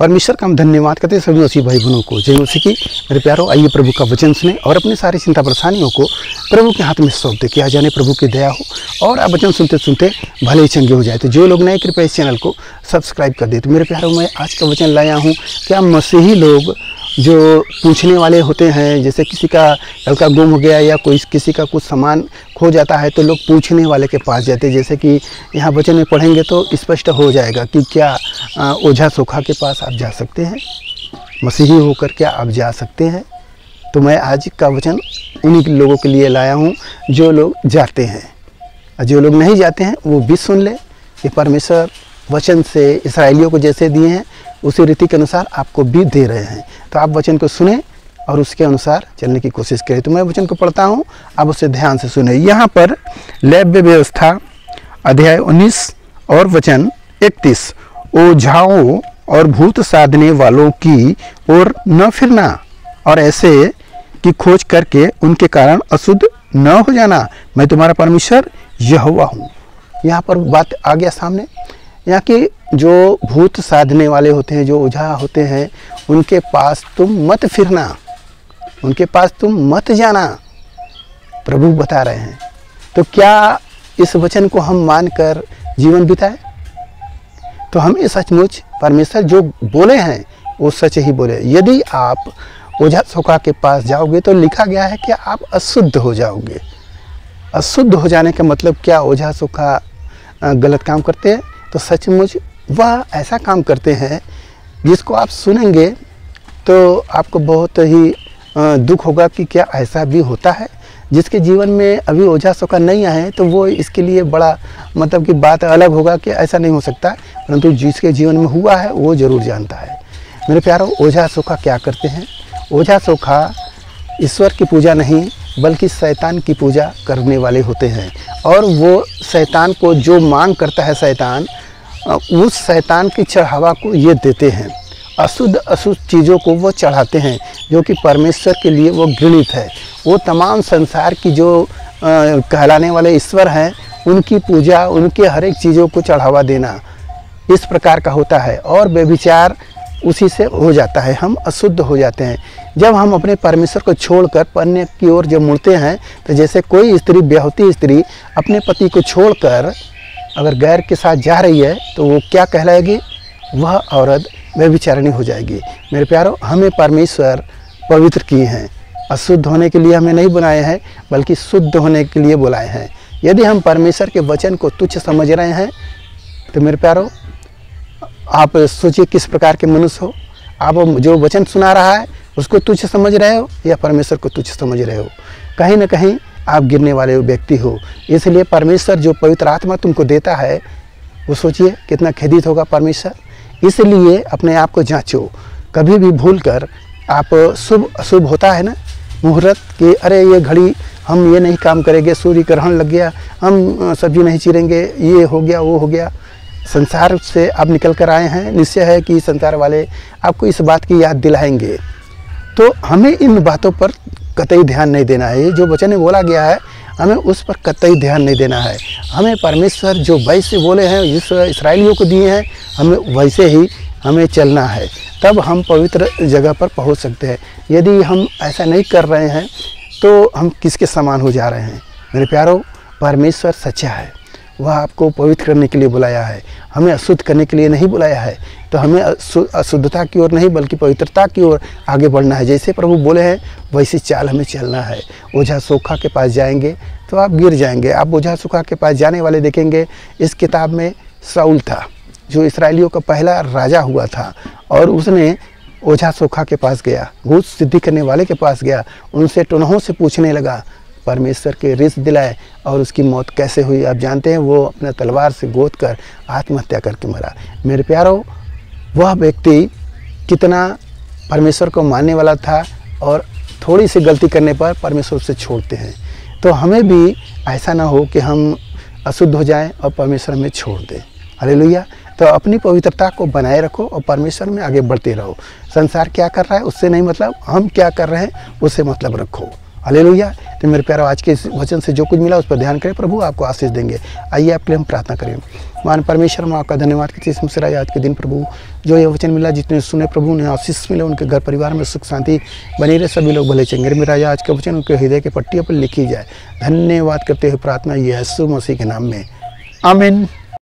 परमेश्वर का हम धन्यवाद करते हैं सभी मसीह भाई बहनों को। जय मसीह की। मेरे प्यारों, आइए प्रभु का वचन सुने और अपनी सारी चिंता परेशानियों को प्रभु के हाथ में सौंप दे, क्या जाने प्रभु की दया हो और आप वचन सुनते सुनते भले ही चंगे हो जाए। तो जो लोग नए कृपया इस चैनल को सब्सक्राइब कर दे। तो मेरे प्यारों, मैं आज का वचन लाया हूँ। क्या मसीही लोग जो पूछने वाले होते हैं, जैसे किसी का लड़का गुम हो गया या कोई किसी का कुछ सामान खो जाता है तो लोग पूछने वाले के पास जाते हैं। जैसे कि यहाँ वचन में पढ़ेंगे तो स्पष्ट हो जाएगा कि क्या ओझा सोखा के पास आप जा सकते हैं, मसीही होकर क्या आप जा सकते हैं। तो मैं आज का वचन उन्हीं लोगों के लिए लाया हूँ जो लोग जाते हैं, और जो लोग नहीं जाते हैं वो भी सुन ले कि परमेश्वर वचन से इस्राएलियों को जैसे दिए हैं उसी रीति के अनुसार आपको भी दे रहे हैं। तो आप वचन को सुने और उसके अनुसार चलने की कोशिश करें। तो मैं वचन को पढ़ता हूँ, आप उसे ध्यान से सुने। यहाँ पर लेव्य व्यवस्था अध्याय 19 और वचन 31, ओझाओं और भूत साधने वालों की ओर न फिरना और ऐसे की खोज करके उनके कारण अशुद्ध न हो जाना, मैं तुम्हारा परमेश्वर यहोवा हूँ। यहाँ पर बात आ गया सामने। यहाँ के जो भूत साधने वाले होते हैं, जो ओझा होते हैं, उनके पास तुम मत फिरना, उनके पास तुम मत जाना, प्रभु बता रहे हैं। तो क्या इस वचन को हम मानकर जीवन बिताए? तो हमें सचमुच परमेश्वर जो बोले हैं वो सच ही बोले। यदि आप ओझा सोखा के पास जाओगे तो लिखा गया है कि आप अशुद्ध हो जाओगे। अशुद्ध हो जाने का मतलब क्या? ओझा सोखा गलत काम करते हैं तो सचमुच वह ऐसा काम करते हैं जिसको आप सुनेंगे तो आपको बहुत ही दुख होगा कि क्या ऐसा भी होता है। जिसके जीवन में अभी ओझा सोखा नहीं आए तो वो इसके लिए बड़ा मतलब कि बात अलग होगा कि ऐसा नहीं हो सकता, परंतु जिसके जीवन में हुआ है वो ज़रूर जानता है। मेरे प्यारों, ओझा सोखा क्या करते हैं? ओझा सोखा ईश्वर की पूजा नहीं बल्कि शैतान की पूजा करने वाले होते हैं, और वो शैतान को जो मांग करता है शैतान, उस शैतान की चढ़ावा को ये देते हैं। अशुद्ध चीज़ों को वो चढ़ाते हैं जो कि परमेश्वर के लिए वो घृणित है। वो तमाम संसार की जो कहलाने वाले ईश्वर हैं उनकी पूजा, उनके हर एक चीज़ों को चढ़ावा देना इस प्रकार का होता है, और व्यभिचार उसी से हो जाता है। हम अशुद्ध हो जाते हैं जब हम अपने परमेश्वर को छोड़कर परने की ओर जब मुड़ते हैं। तो जैसे कोई स्त्री, ब्याहुती स्त्री अपने पति को छोड़कर अगर गैर के साथ जा रही है तो वो क्या कहलाएगी? वह औरत व्यभिचारिणी हो जाएगी। मेरे प्यारों, हमें परमेश्वर पवित्र किए हैं। अशुद्ध होने के लिए हमें नहीं बनाए हैं बल्कि शुद्ध होने के लिए बुलाए हैं। यदि हम परमेश्वर के वचन को तुच्छ समझ रहे हैं तो मेरे प्यारों, आप सोचिए किस प्रकार के मनुष्य हो। आप जो वचन सुना रहा है उसको तुच्छ समझ रहे हो या परमेश्वर को तुच्छ समझ रहे हो? कहीं ना कहीं आप गिरने वाले व्यक्ति हो। इसलिए परमेश्वर जो पवित्र आत्मा तुमको देता है वो सोचिए कितना खेदित होगा परमेश्वर। इसलिए अपने आप को जांचो। कभी भी भूल कर आप शुभ अशुभ होता है ना, मुहूर्त कि अरे ये घड़ी हम ये नहीं काम करेंगे, सूर्य ग्रहण लग गया, हम सब्जी नहीं चीरेंगे, ये हो गया वो हो गया। संसार से आप निकल कर आए हैं, निश्चय है कि संसार वाले आपको इस बात की याद दिलाएंगे। तो हमें इन बातों पर कतई ध्यान नहीं देना है। ये जो वचन में बोला गया है हमें उस पर कतई ध्यान नहीं देना है। हमें परमेश्वर जो वैसे बोले हैं, जिस इस्राएलियों को दिए हैं, हमें वैसे ही हमें चलना है, तब हम पवित्र जगह पर पहुंच सकते हैं। यदि हम ऐसा नहीं कर रहे हैं तो हम किसके समान हो जा रहे हैं? मेरे प्यारों, परमेश्वर सच्चा है। वह आपको पवित्र करने के लिए बुलाया है, हमें अशुद्ध करने के लिए नहीं बुलाया है। तो हमें अशुद्धता की ओर नहीं बल्कि पवित्रता की ओर आगे बढ़ना है। जैसे प्रभु बोले हैं वैसी चाल हमें चलना है। ओझा सोखा के पास जाएंगे तो आप गिर जाएंगे। आप ओझा सोखा के पास जाने वाले देखेंगे। इस किताब में साउल था जो इस्राएलियों का पहला राजा हुआ था, और उसने ओझा सोखा के पास गया, भूत सिद्धि करने वाले के पास गया, उनसे टुनहों से पूछने लगा, परमेश्वर के रिस दिलाए, और उसकी मौत कैसे हुई आप जानते हैं। वो अपने तलवार से गोद कर आत्महत्या करके मरा। मेरे प्यारों, वह व्यक्ति कितना परमेश्वर को मानने वाला था, और थोड़ी सी गलती करने पर परमेश्वर से छोड़ते हैं। तो हमें भी ऐसा ना हो कि हम अशुद्ध हो जाएं और परमेश्वर में छोड़ दें। हालेलुया। तो अपनी पवित्रता को बनाए रखो और परमेश्वर में आगे बढ़ते रहो। संसार क्या कर रहा है उससे नहीं मतलब, हम क्या कर रहे हैं उससे मतलब रखो। हालेलुया। तो मेरे प्यारो आज के इस वचन से जो कुछ मिला उस पर ध्यान करें, प्रभु आपको आशीष देंगे। आइए आपके लिए हम प्रार्थना करें। मान परमेश्वर, हम आपका धन्यवाद करते हैं मुसराज आज के दिन प्रभु जो ये वचन मिला, जितने सुने प्रभु उन्हें आशीष मिले, उनके घर परिवार में सुख शांति बनी रहे, सभी लोग भले चंगे। मेरा आज का वचन उनके हृदय के पट्टियों पर लिखी जाए। धन्यवाद करते हुए प्रार्थना यीशु मसीह के नाम में, आमीन।